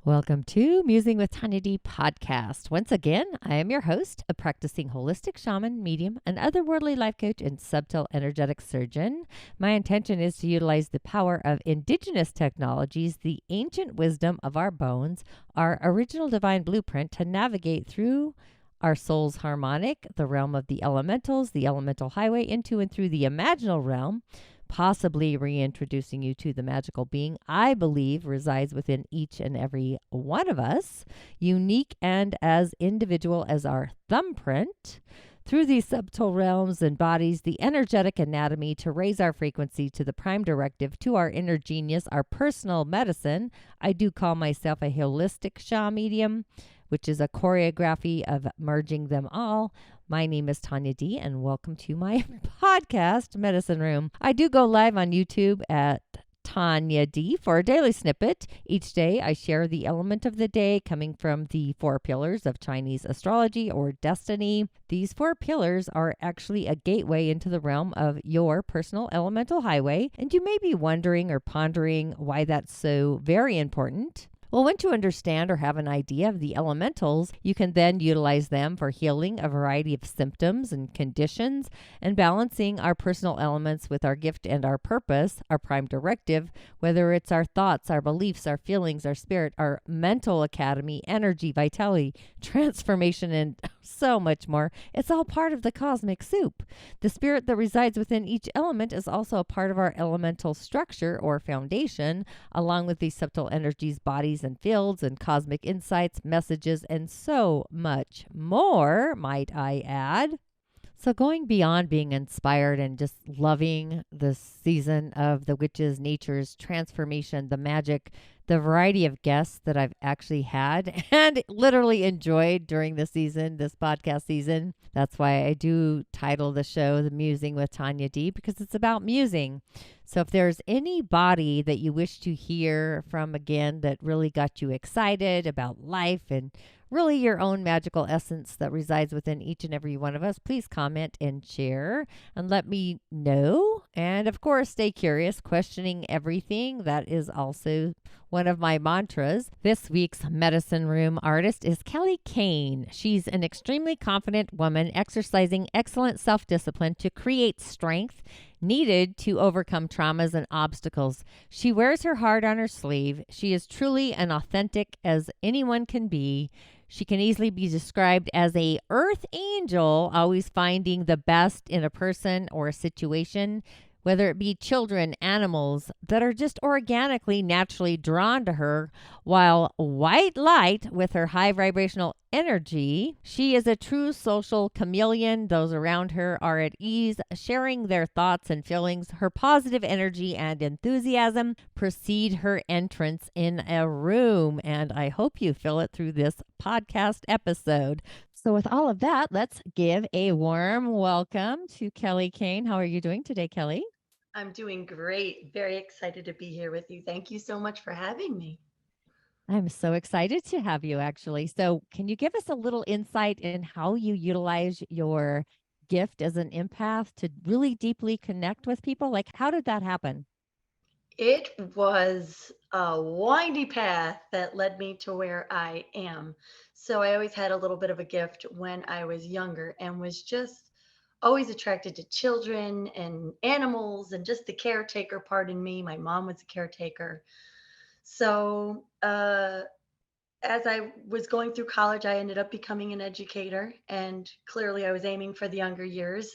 Welcome to Musing with Tanya D podcast. Once again, I am your host, a practicing holistic shaman, medium, and otherworldly life coach and subtle energetic surgeon. My intention is to utilize the power of indigenous technologies, the ancient wisdom of our bones, our original divine blueprint to navigate through our soul's harmonic, the realm of the elementals, the elemental highway, into and through the imaginal realm, possibly reintroducing you to the magical being I believe resides within each and every one of us, unique and as individual as our thumbprint. Through these subtle realms and bodies, the energetic anatomy to raise our frequency to the prime directive, to our inner genius, our personal medicine. I do call myself a holistic Sha medium, which is a choreography of merging them all. My name is Tanya D, and welcome to my podcast, Medicine Room. I do go live on YouTube at Tanya D for a daily snippet. Each day, I share the element of the day coming from the 4 pillars of Chinese astrology or destiny. These 4 pillars are actually a gateway into the realm of your personal elemental highway, and you may be wondering or pondering why that's so very important. Well, once you understand or have an idea of the elementals, you can then utilize them for healing a variety of symptoms and conditions and balancing our personal elements with our gift and our purpose, our prime directive, whether it's our thoughts, our beliefs, our feelings, our spirit, our mental academy, energy, vitality, transformation, and so much more. It's all part of the cosmic soup. The spirit that resides within each element is also a part of our elemental structure or foundation, along with these subtle energies, bodies, and fields and cosmic insights, messages, and so much more, might I add. So going beyond being inspired and just loving the season of the witches, nature's transformation, the magic, the variety of guests that I've actually had and literally enjoyed during the season, this podcast season. That's why I do title the show The Musing with Tanya D, because it's about musing. So if there's anybody that you wish to hear from again that really got you excited about life and really your own magical essence that resides within each and every one of us, please comment and share and let me know. And of course, stay curious, questioning everything. That is also one of my mantras. This week's Medicine Room artist is Keli Kane. She's an extremely confident woman exercising excellent self-discipline to create strength needed to overcome traumas and obstacles. She wears her heart on her sleeve. She is truly an authentic as anyone can be. She can easily be described as a earth angel, always finding the best in a person or a situation, whether it be children, animals that are just organically, naturally drawn to her, while white light with her high vibrational energy. She is a true social chameleon. Those around her are at ease, sharing their thoughts and feelings. Her positive energy and enthusiasm precede her entrance in a room, and I hope you feel it through this podcast episode. So with all of that, let's give a warm welcome to Keli Kane. How are you doing today, Keli? I'm doing great. Very excited to be here with you. Thank you so much for having me. I'm so excited to have you actually. So, can you give us a little insight in how you utilize your gift as an empath to really deeply connect with people? Like, how did that happen? It was a windy path that led me to where I am. So I always had a little bit of a gift when I was younger and was just always attracted to children and animals and just the caretaker part in me. My mom was a caretaker. So, as I was going through college, I ended up becoming an educator, and clearly I was aiming for the younger years.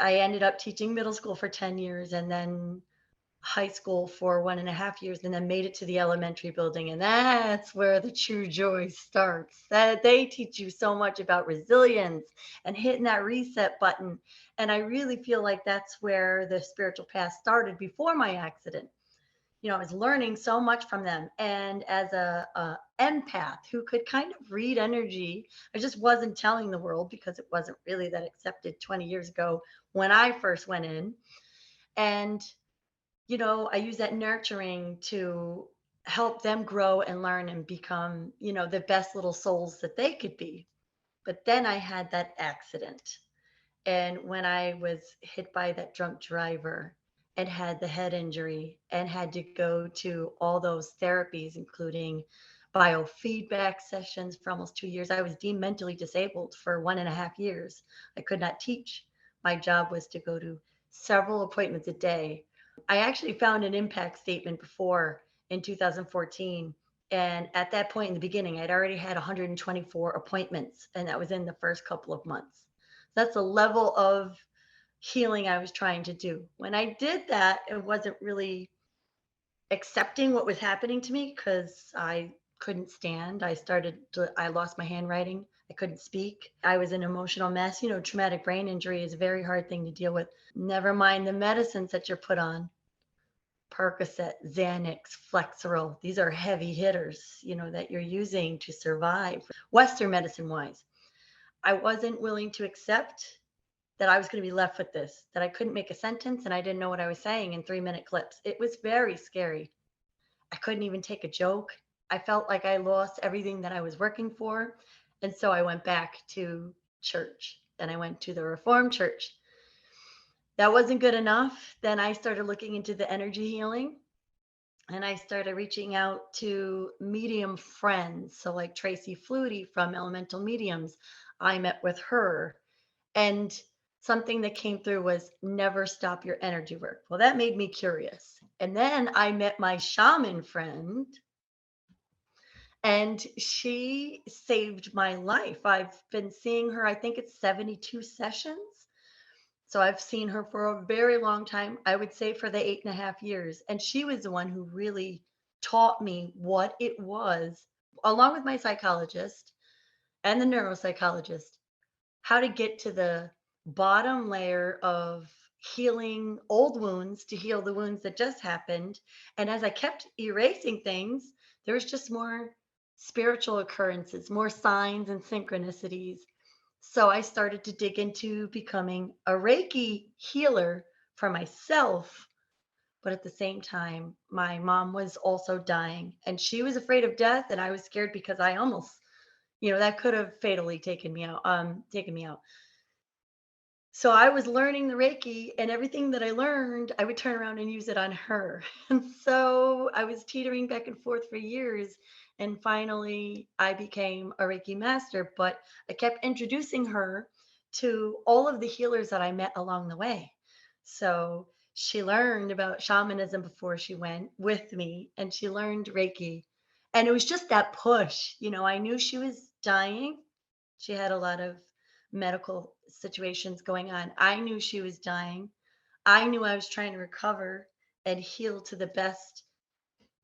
I ended up teaching middle school for 10 years and then high school for 1.5 years, and then made it to the elementary building. And that's where the true joy starts. That they teach you so much about resilience and hitting that reset button. And I really feel like that's where the spiritual path started before my accident. I was learning so much from them. And as a empath who could kind of read energy, I just wasn't telling the world because it wasn't really that accepted 20 years ago when I first went in. And, I use that nurturing to help them grow and learn and become, the best little souls that they could be. But then I had that accident. And when I was hit by that drunk driver and had the head injury and had to go to all those therapies, including biofeedback sessions for almost 2 years. I was deemed mentally disabled for 1.5 years. I could not teach. My job was to go to several appointments a day. I actually found an impact statement before in 2014. And at that point in the beginning, I'd already had 124 appointments, and that was in the first couple of months. That's a level of healing I was trying to do. When I did that, it wasn't really accepting what was happening to me because I couldn't stand. I lost my handwriting. I couldn't speak. I was an emotional mess. Traumatic brain injury is a very hard thing to deal with. Never mind the medicines that you're put on. Percocet, Xanax, Flexeril. These are heavy hitters, that you're using to survive. Western medicine wise, I wasn't willing to accept that I was going to be left with this, that I couldn't make a sentence and I didn't know what I was saying in 3-minute clips. It was very scary. I couldn't even take a joke. I felt like I lost everything that I was working for. And so I went back to church. Then I went to the Reformed church. That wasn't good enough. Then I started looking into the energy healing and I started reaching out to medium friends. So, like Tracy Flutie from Elemental Mediums, I met with her. And something that came through was never stop your energy work. Well, that made me curious. And then I met my shaman friend, and she saved my life. I've been seeing her, I think it's 72 sessions. So I've seen her for a very long time. I would say for the 8.5 years. And she was the one who really taught me what it was, along with my psychologist and the neuropsychologist, how to get to the bottom layer of healing old wounds to heal the wounds that just happened. And as I kept erasing things, there was just more spiritual occurrences, more signs and synchronicities. So I started to dig into becoming a Reiki healer for myself. But at the same time, my mom was also dying and she was afraid of death. And I was scared because I almost, that could have fatally taken me out. So I was learning the Reiki, and everything that I learned, I would turn around and use it on her. And so I was teetering back and forth for years. And finally, I became a Reiki master, but I kept introducing her to all of the healers that I met along the way. So she learned about shamanism before she went with me, and she learned Reiki. And it was just that push. I knew she was dying. She had a lot of medical situations going on. I knew she was dying. I knew I was trying to recover and heal to the best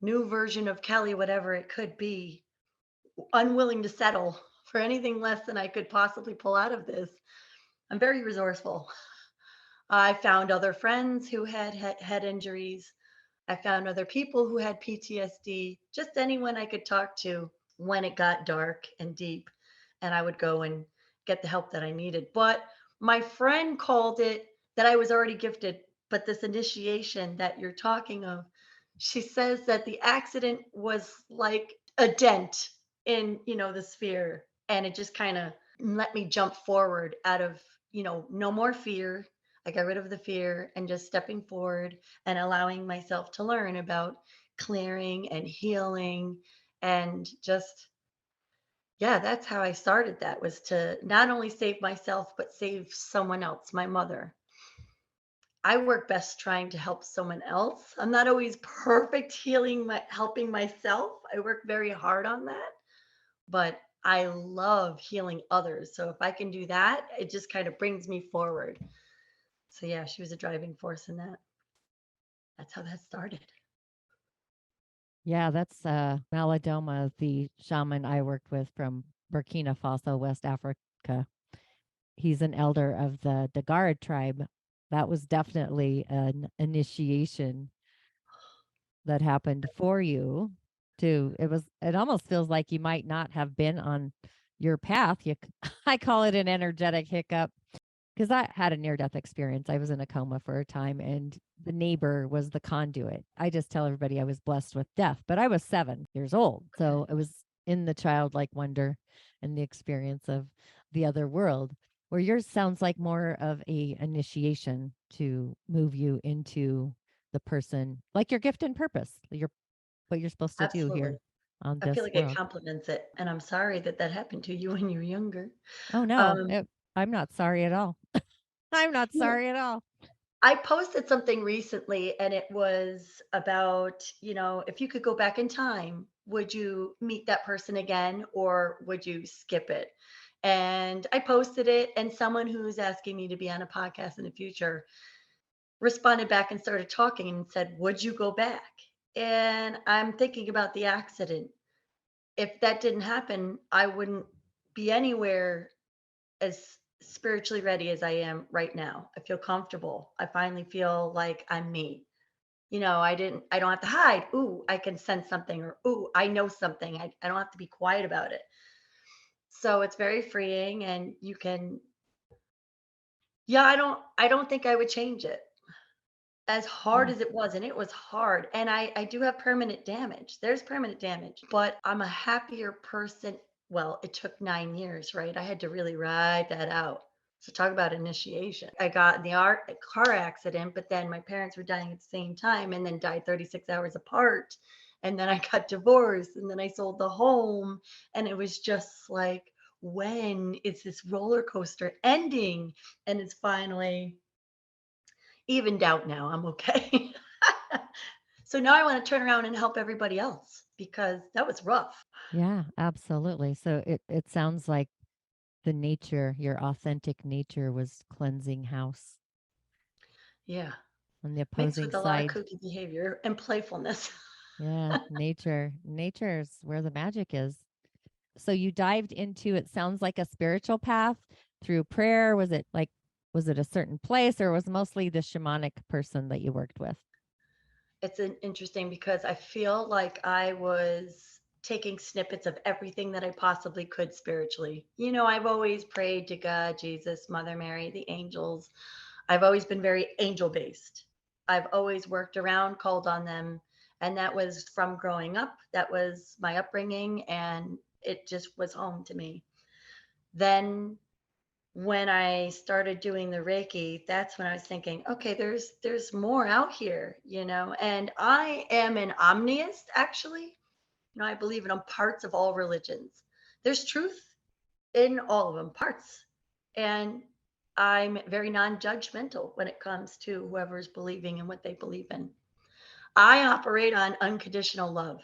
new version of Keli, whatever it could be, unwilling to settle for anything less than I could possibly pull out of this. I'm very resourceful. I found other friends who had head injuries. I found other people who had PTSD, just anyone I could talk to when it got dark and deep. And I would go and get the help that I needed. But my friend called it that I was already gifted. But this initiation that you're talking of, she says that the accident was like a dent in, the sphere. And it just kind of let me jump forward out of, no more fear. I got rid of the fear and just stepping forward and allowing myself to learn about clearing and healing and just, yeah, that's how I started. That was to not only save myself but save someone else, my mother. I work best trying to help someone else. I'm not always perfect helping myself. I work very hard on that, but I love healing others. So if I can do that, it just kind of brings me forward. So yeah, she was a driving force in that. That's how that started. Yeah, that's Maladoma, the shaman I worked with from Burkina Faso, West Africa. He's an elder of the Dagara tribe. That was definitely an initiation that happened for you too. It almost feels like you might not have been on your path. I call it an energetic hiccup because I had a near death experience. I was in a coma for a time and the neighbor was the conduit. I just tell everybody I was blessed with death, but I was 7 years old. So it was in the childlike wonder and the experience of the other world, where yours sounds like more of a initiation to move you into the person, like your gift and purpose, what you're supposed to do Absolutely. here on I feel this like it world. complements it, and I'm sorry that that happened to you when you were younger. Oh no, Um, I'm not sorry at all. I'm not you know, sorry at all. I posted something recently and it was about, if you could go back in time, would you meet that person again or would you skip it? And I posted it, and someone who's asking me to be on a podcast in the future responded back and started talking and said, would you go back? And I'm thinking about the accident. If that didn't happen, I wouldn't be anywhere as spiritually ready as I am right now. I feel comfortable. I finally feel like I'm me. I don't have to hide. Ooh, I can sense something, or ooh, I know something. I don't have to be quiet about it. So it's very freeing, and you can, yeah, I don't think I would change it. As hard Yeah. as it was, and it was hard, and I do have permanent damage. There's permanent damage, but I'm a happier person. Well, it took 9 years, right? I had to really ride that out. So talk about initiation. I got in the car accident, but then my parents were dying at the same time and then died 36 hours apart. And then I got divorced, and then I sold the home, and it was just like, when is this roller coaster ending? And it's finally evened out now. I'm okay. So now I want to turn around and help everybody else because that was rough. Yeah, absolutely. So it sounds like the nature, your authentic nature was cleansing house Yeah. on the Mixed opposing with a lot of side. kooky behavior and playfulness. Yeah, nature. Nature's where the magic is. So you dived into, it sounds like, a spiritual path through prayer. Was it a certain place, or was mostly the shamanic person that you worked with? It's an interesting because I feel like I was taking snippets of everything that I possibly could spiritually. I've always prayed to God, Jesus, Mother Mary, the angels. I've always been very angel based. I've always worked around, called on them. And that was from growing up. That was my upbringing. And it just was home to me. Then when I started doing the Reiki, that's when I was thinking, okay, there's more out here, and I am an omniist, actually. I believe in parts of all religions. There's truth in all of them, parts. And I'm very non-judgmental when it comes to whoever's believing in what they believe in. I operate on unconditional love.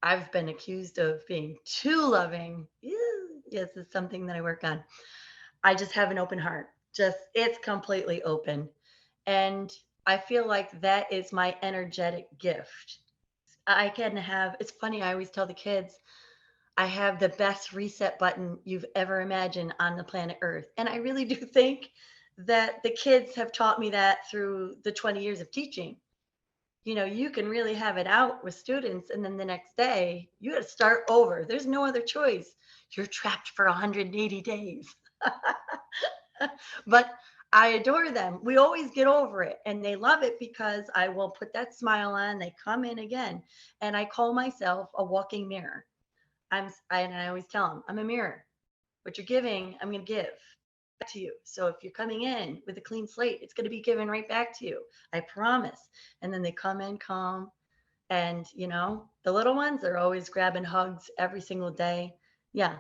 I've been accused of being too loving. Ew. Yes, it's something that I work on. I just have an open heart. Just it's completely open. And I feel like that is my energetic gift. I can have, it's funny, I always tell the kids, I have the best reset button you've ever imagined on the planet Earth. And I really do think that the kids have taught me that through the 20 years of teaching. You can really have it out with students, and then the next day you got to start over. There's no other choice. You're trapped for 180 days. But I adore them. We always get over it, and they love it because I will put that smile on. They come in again, and I call myself a walking mirror. And I always tell them, I'm a mirror. What you're giving, I'm going to give back to you. So if you're coming in with a clean slate, it's going to be given right back to you. I promise. And then they come in calm. And, the little ones are always grabbing hugs every single day. Yeah.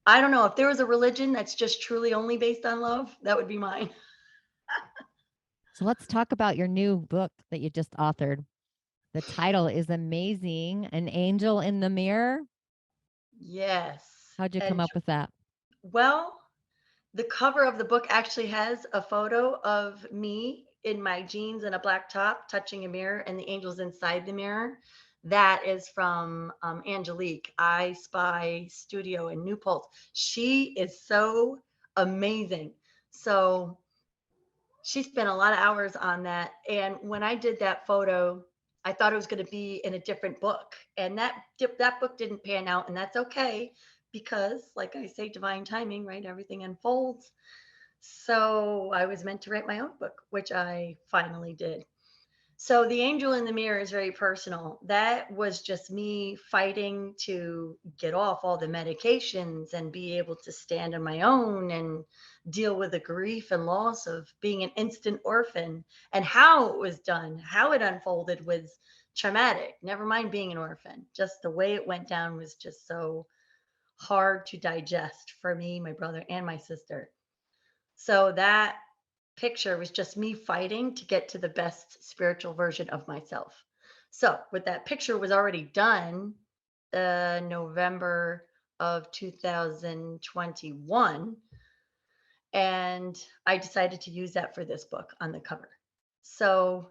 I don't know. If there was a religion that's just truly only based on love, that would be mine. So let's talk about your new book that you just authored. The title is amazing. An Angel in the Mirror. Yes. How'd you come And up with that? well, the cover of the book actually has a photo of me in my jeans and a black top touching a mirror, and the angels inside the mirror. That is from Angelique, I Spy Studio in New Paltz. She is so amazing. So she spent a lot of hours on that. And when I did that photo, I thought it was going to be in a different book. And that book didn't pan out, and that's okay because, like I say, divine timing, right? Everything unfolds. So I was meant to write my own book, which I finally did. So the angel in the mirror is very personal. That was just me fighting to get off all the medications and be able to stand on my own and deal with the grief and loss of being an instant orphan. And how it was done, how it unfolded was traumatic. Never mind being an orphan. Just the way it went down was just so hard to digest for me, my brother, and my sister. So that picture was just me fighting to get to the best spiritual version of myself. So, with that picture was already done November of 2021, and I decided to use that for this book on the cover. So,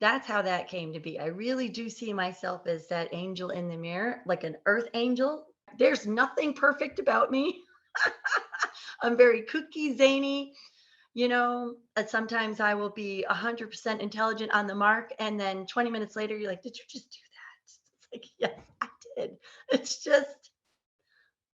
that's how that came to be. I really do see myself as that angel in the mirror, like an earth angel. There's nothing perfect about me. I'm very kooky, zany, sometimes I will be 100% intelligent on the mark. And then 20 minutes later, you're like, did you just do that? It's like, yes, I did. It's just,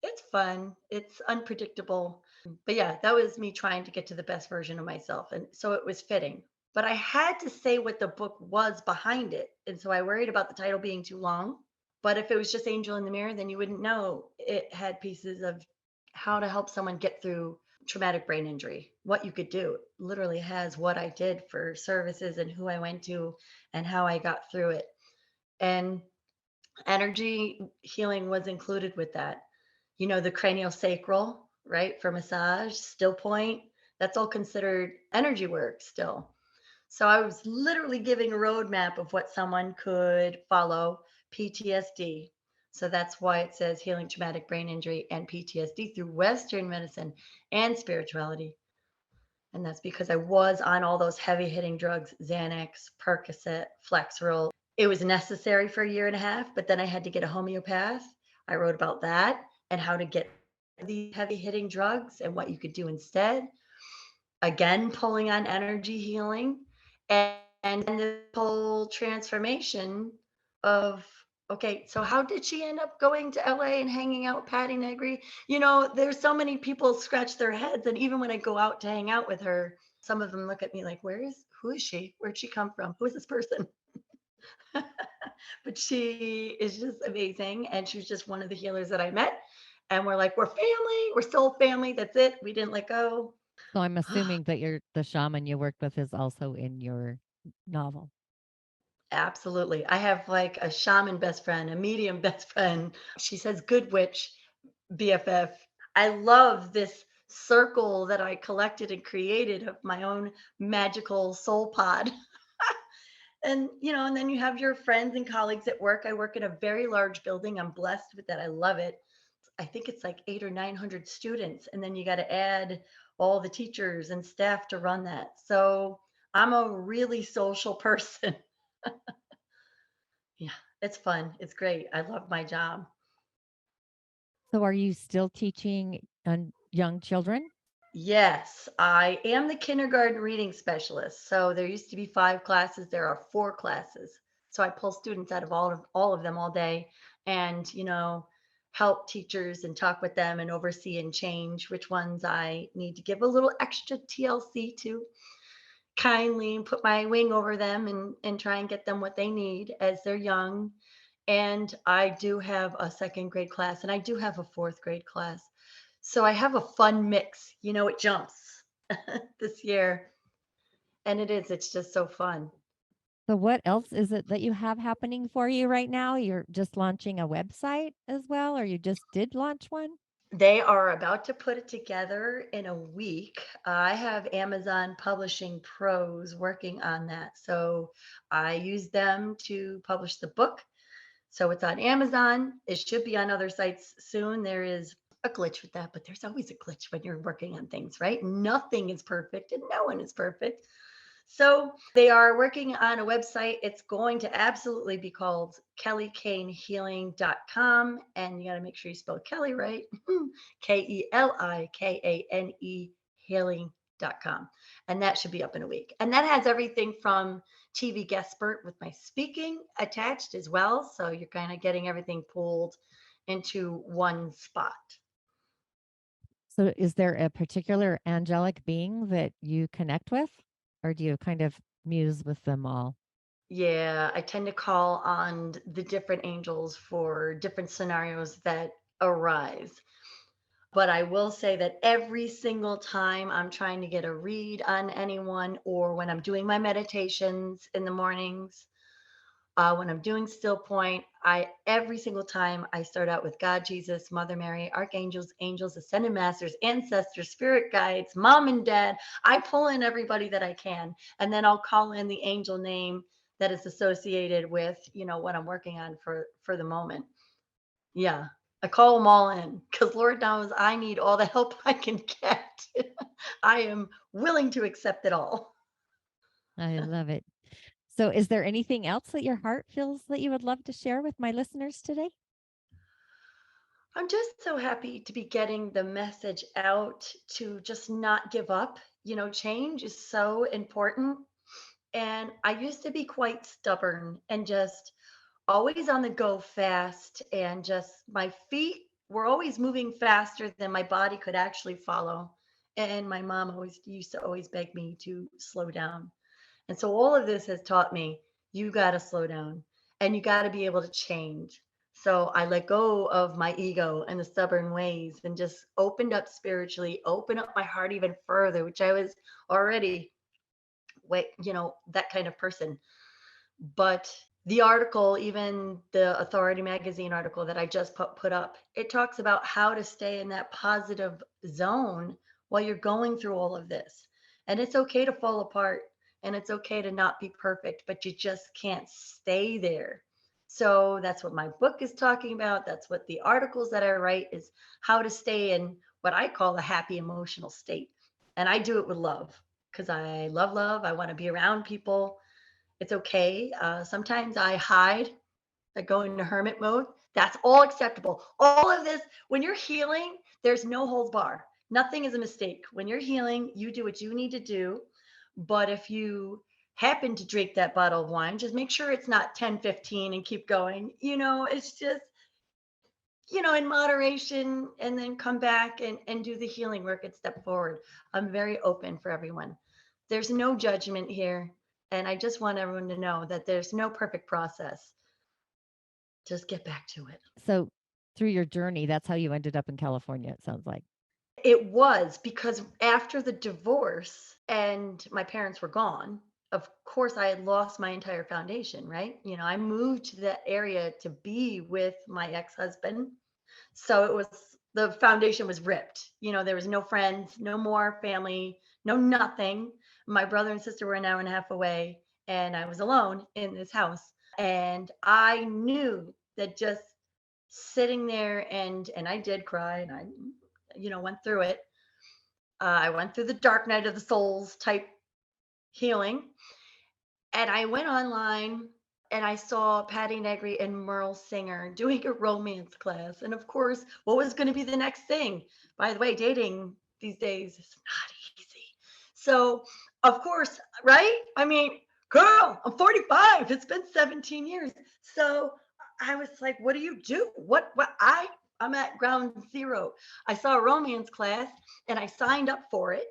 it's fun. It's unpredictable. But yeah, that was me trying to get to the best version of myself. And so it was fitting. But I had to say what the book was behind it. And so I worried about the title being too long. But if it was just Angel in the Mirror, then you wouldn't know. It had pieces of how to help someone get through traumatic brain injury, what you could do. It literally has what I did for services and who I went to and how I got through it. And energy healing was included with that. The cranial sacral, right? For massage, still point, that's all considered energy work still. So I was literally giving a roadmap of what someone could follow PTSD. So that's why it says healing traumatic brain injury and PTSD through Western medicine and spirituality. And that's because I was on all those heavy hitting drugs, Xanax, Percocet, Flexeril. It was necessary for a year and a half, but then I had to get a homeopath. I wrote about that and how to get the heavy hitting drugs and what you could do instead. Again, pulling on energy healing and the whole transformation of, okay, so how did she end up going to LA and hanging out with Patty Negri? There's so many people scratch their heads. And even when I go out to hang out with her, some of them look at me like, who is she? Where'd she come from? Who is this person? But she is just amazing. And she's just one of the healers that I met. And we're like, we're family. We're still family. That's it. We didn't let go. So I'm assuming that the shaman you worked with is also in your novel. Absolutely. I have like a shaman best friend, a medium best friend. She says good witch BFF. I love this circle that I collected and created of my own magical soul pod. And then you have your friends and colleagues at work. I work in a very large building. I'm blessed with that. I love it. I think it's like 800 or 900 students. And then you got to add all the teachers and staff to run that. So I'm a really social person. Yeah, it's fun. It's great. I love my job. So are you still teaching young children? Yes, I am the kindergarten reading specialist. So there used to be 5 classes, there are 4 classes. So I pull students out of all of them all day and, help teachers and talk with them and oversee and change which ones I need to give a little extra TLC to kindly put my wing over them and try and get them what they need as they're young. And I do have a second grade class and I do have a fourth grade class. So I have a fun mix. It jumps this year. And it's just so fun. So what else is it that you have happening for you right now? You're just launching a website as well, or you just did launch one? They are about to put it together in a week. I have Amazon Publishing Pros working on that. So I use them to publish the book. So it's on Amazon. It should be on other sites soon. There is a glitch with that, but there's always a glitch when you're working on things, right? Nothing is perfect and no one is perfect. So they are working on a website. It's going to absolutely be called KeliKaneHealing.com. And you got to make sure you spell Kelly right. KELIKANE healing.com. And that should be up in a week. And that has everything from TV guest spurt with my speaking attached as well. So you're kind of getting everything pulled into one spot. So is there a particular angelic being that you connect with, or do you kind of muse with them all? Yeah, I tend to call on the different angels for different scenarios that arise. But I will say that every single time I'm trying to get a read on anyone, or when I'm doing my meditations in the mornings, when I'm doing still point, I every single time I start out with God, Jesus, Mother Mary, archangels, angels, ascended masters, ancestors, spirit guides, mom and dad. I pull in everybody that I can, and then I'll call in the angel name that is associated with what I'm working on for the moment. Yeah, I call them all in because Lord knows I need all the help I can get. I am willing to accept it all. I love it. So, is there anything else that your heart feels that you would love to share with my listeners today? I'm just so happy to be getting the message out to just not give up. Change is so important. And I used to be quite stubborn and just always on the go fast. And just my feet were always moving faster than my body could actually follow. And my mom always used to always beg me to slow down. And so all of this has taught me you got to slow down and you got to be able to change. So I let go of my ego and the stubborn ways and just opened up spiritually, opened up my heart even further, which I was already that kind of person. But the article, even the Authority Magazine article that I just put up, it talks about how to stay in that positive zone while you're going through all of this. And it's okay to fall apart and it's okay to not be perfect, but you just can't stay there. So that's what my book is talking about. That's what the articles that I write is how to stay in what I call a happy emotional state. And I do it with love because I love love. I want to be around people. It's okay. Sometimes I hide, I go into hermit mode. That's all acceptable. All of this, when you're healing, there's no holds bar. Nothing is a mistake. When you're healing, you do what you need to do. But if you happen to drink that bottle of wine, just make sure it's not 10, 15 and keep going. It's just, in moderation, and then come back and do the healing work and step forward. I'm very open for everyone. There's no judgment here. And I just want everyone to know that there's no perfect process. Just get back to it. So, through your journey, that's how you ended up in California, it sounds like. It was because after the divorce and my parents were gone, of course, I had lost my entire foundation, right? I moved to that area to be with my ex husband. So the foundation was ripped. There was no friends, no more family, no nothing. My brother and sister were an hour and a half away, and I was alone in this house. And I knew that just sitting there, and I did cry, and I went through it. I went through the dark night of the souls type healing, and I went online and I saw Patty Negri and Merle Singer doing a romance class. And of course, what was going to be the next thing? By the way, dating these days is not easy. So, of course, right? I mean, girl, I'm 45. It's been 17 years. So I was like, what do you do? I'm at ground zero. I saw a romance class and I signed up for it,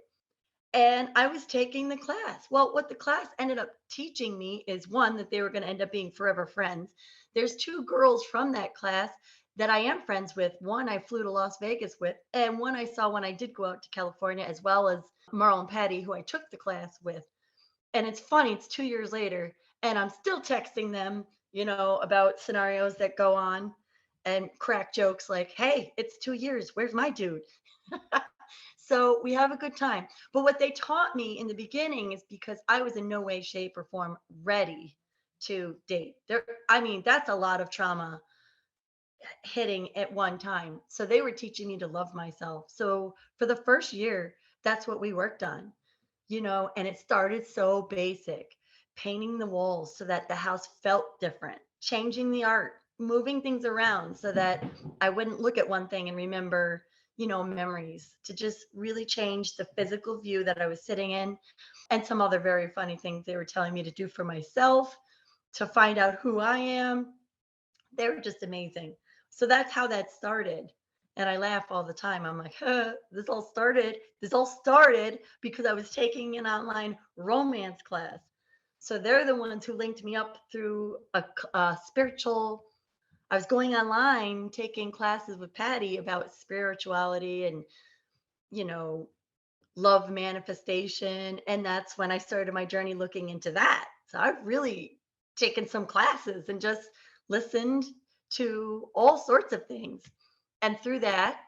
and I was taking the class. Well, what the class ended up teaching me is one, that they were going to end up being forever friends. There's two girls from that class that I am friends with. One I flew to Las Vegas with, and one I saw when I did go out to California, as well as Merle and Patty, who I took the class with. And it's funny, it's 2 years later, and I'm still texting them, about scenarios that go on and crack jokes like, hey, it's 2 years. Where's my dude? So we have a good time. But what they taught me in the beginning is because I was in no way, shape, or form ready to date. I mean, that's a lot of trauma hitting at one time. So they were teaching me to love myself. So for the first year, that's what we worked on, and it started so basic: painting the walls so that the house felt different, changing the art, moving things around so that I wouldn't look at one thing and remember, memories, to just really change the physical view that I was sitting in, and some other very funny things they were telling me to do for myself to find out who I am. They were just amazing. So that's how that started. And I laugh all the time. I'm like, this all started because I was taking an online romance class. So they're the ones who linked me up through a spiritual. I was going online taking classes with Patty about spirituality and, you know, love manifestation. And that's when I started my journey looking into that. So I've really taken some classes and just listened to all sorts of things. And through that,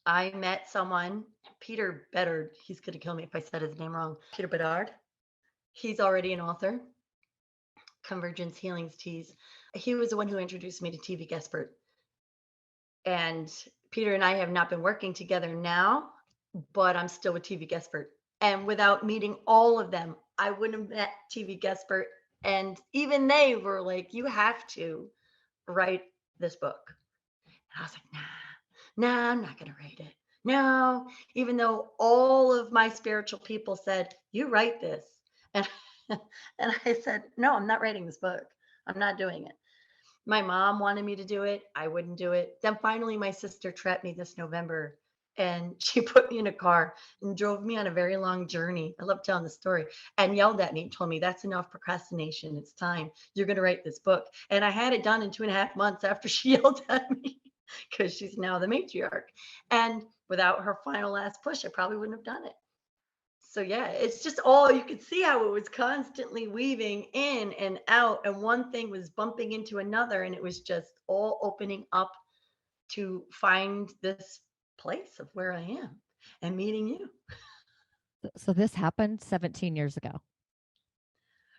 I met someone, Peter Bedard. He's going to kill me if I said his name wrong. Peter Bedard. He's already an author, Convergence Healings Teas. He was the one who introduced me to TV Guestbert. And Peter and I have not been working together now, but I'm still with TV Guestbert. And without meeting all of them, I wouldn't have met TV Guestbert. And even they were like, you have to write this book. And I was like, nah, I'm not going to write it. No, even though all of my spiritual people said, you write this. And, and I said, no, I'm not writing this book. I'm not doing it. My mom wanted me to do it. I wouldn't do it. Then finally, my sister trapped me this November and she put me in a car and drove me on a very long journey. I love telling the story and yelled at me and told me that's enough procrastination. It's time. You're going to write this book. And I had it done in 2.5 months after she yelled at me because she's now the matriarch. And without her final last push, I probably wouldn't have done it. So yeah, it's just all you could see how it was constantly weaving in and out, and one thing was bumping into another, and it was just all opening up to find this place of where I am and meeting you. So this happened 17 years ago.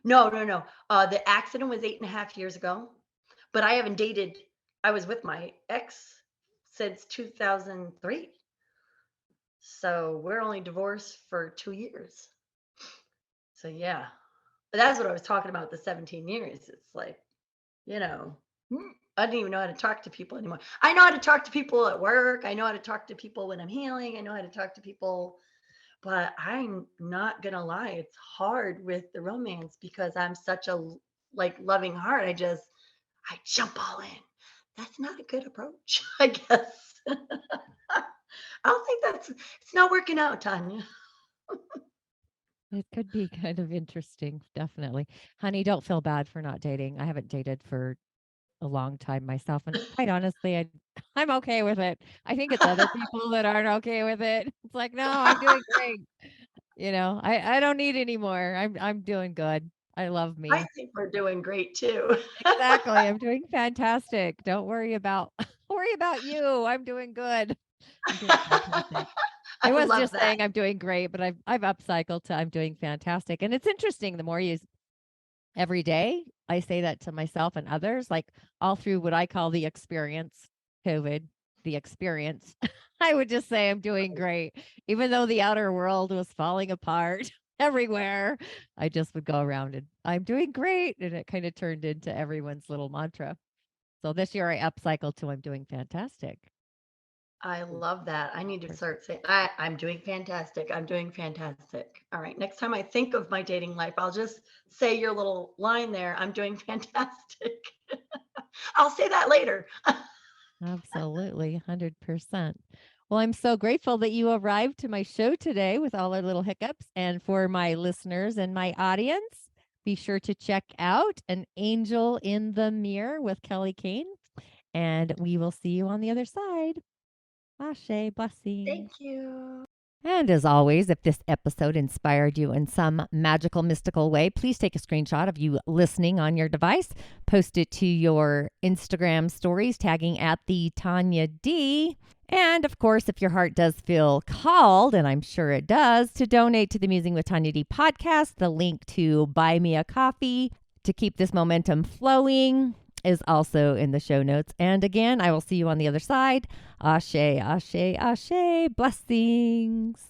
No. The accident was 8.5 years ago, but I haven't dated. I was with my ex since 2003. So we're only divorced for 2 years. So yeah, that's what I was talking about, the 17 years. It's like, you know, I didn't even know how to talk to people anymore. I know how to talk to people at work. I know how to talk to people when I'm healing. I know how to talk to people, but I'm not gonna lie, it's hard with the romance because I'm such a loving heart. I jump all in. That's not a good approach, I guess. I don't think it's not working out, Tanya. It could be kind of interesting, definitely. Honey, don't feel bad for not dating. I haven't dated for a long time myself, and quite honestly, I'm okay with it. I think it's other people that aren't okay with it. It's like, no, I'm doing great. I don't need any more. I'm doing good. I love I me. think we're doing great too. Exactly. I'm doing fantastic. Don't worry about worry about you. I'm doing good. I'm doing fantastic. I I was love just that. saying I'm doing great, but I've upcycled to I'm doing fantastic. And it's interesting the more you every day, I say that to myself and others, like all through what I call the experience, COVID, the experience. I would just say I'm doing great, even though the outer world was falling apart everywhere. I just would go around and I'm doing great. And it kind of turned into everyone's little mantra. So this year I upcycled to I'm doing fantastic. I love that. I need to Person. start saying, I'm doing fantastic. I'm doing fantastic. All right. Next time I think of my dating life, I'll just say your little line there. I'm doing fantastic. I'll say that later. Absolutely, 100%. Well, I'm so grateful that you arrived to my show today with all our little hiccups. And for my listeners and my audience, be sure to check out An Angel in the Mirror with Keli Kane. And we will see you on the other side. Ashe, blessings. Thank you. And as always, if this episode inspired you in some magical, mystical way, please take a screenshot of you listening on your device, post it to your Instagram stories, tagging at the Tanya D. And of course, if your heart does feel called, and I'm sure it does, to donate to the Musing with Tanya D podcast, the link to buy me a coffee to keep this momentum flowing is also in the show notes. And again, I will see you on the other side. Ashe, ashe, ashe. Blessings.